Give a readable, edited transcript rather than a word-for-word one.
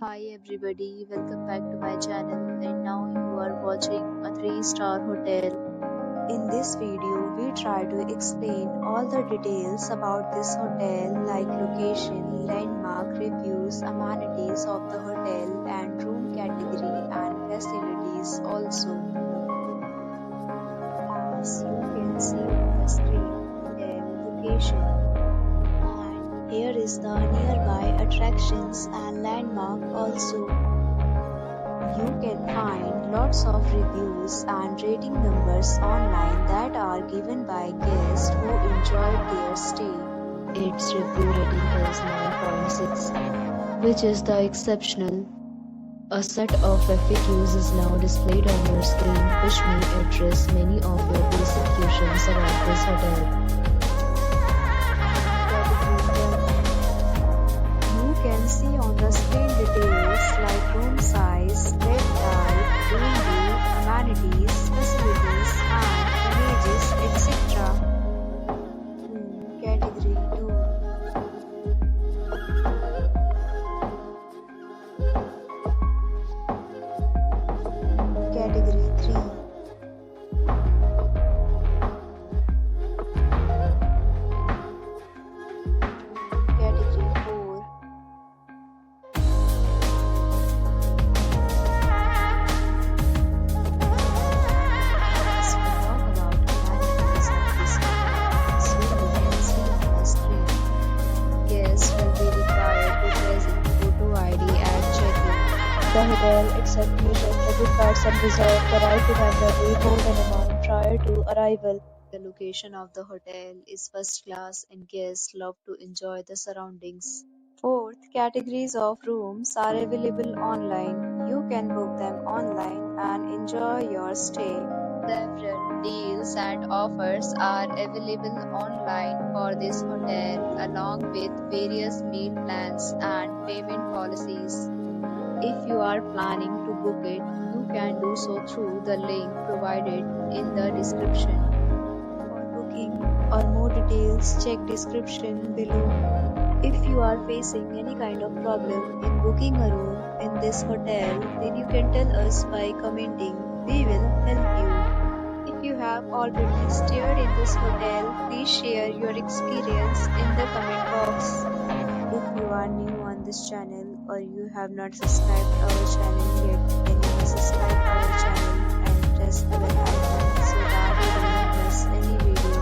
Hi everybody, welcome back to my channel and now you are watching a 3-star hotel. In this video, we try to explain all the details about this hotel like location, landmark, reviews, amenities of the hotel and room category and facilities also. As you can see on the screen, hotel location. Here is the nearby attractions and landmark also. You can find lots of reviews and rating numbers online that are given by guests who enjoyed their stay. Its review rating is 9.6, which is the exceptional. A set of FAQs is now displayed on your screen, which may address many of your basic questions about this hotel. You can see on the screen details like room size, bed type, room view, amenities, facilities, and images, etc. Category 2. Category 3. Category 4. The hotel accepts major credit cards and reserves the right to temporarily hold an amount prior to arrival. The location of the hotel is first class and guests love to enjoy the surroundings. Fourth, categories of rooms are available online. You can book them online and enjoy your stay. Several deals and offers are available online for this hotel along with various meal plans and payment policies. If you are planning to book it, you can do so through the link provided in the description. For booking or more details, check description below. If you are facing any kind of problem in booking a room in this hotel, then you can tell us by commenting. We will help you. If you have already stayed in this hotel, please share your experience in the comment box. If you are new on this channel or you have not subscribed our channel yet, then you must subscribe our channel and press the bell icon so that you do not miss any video.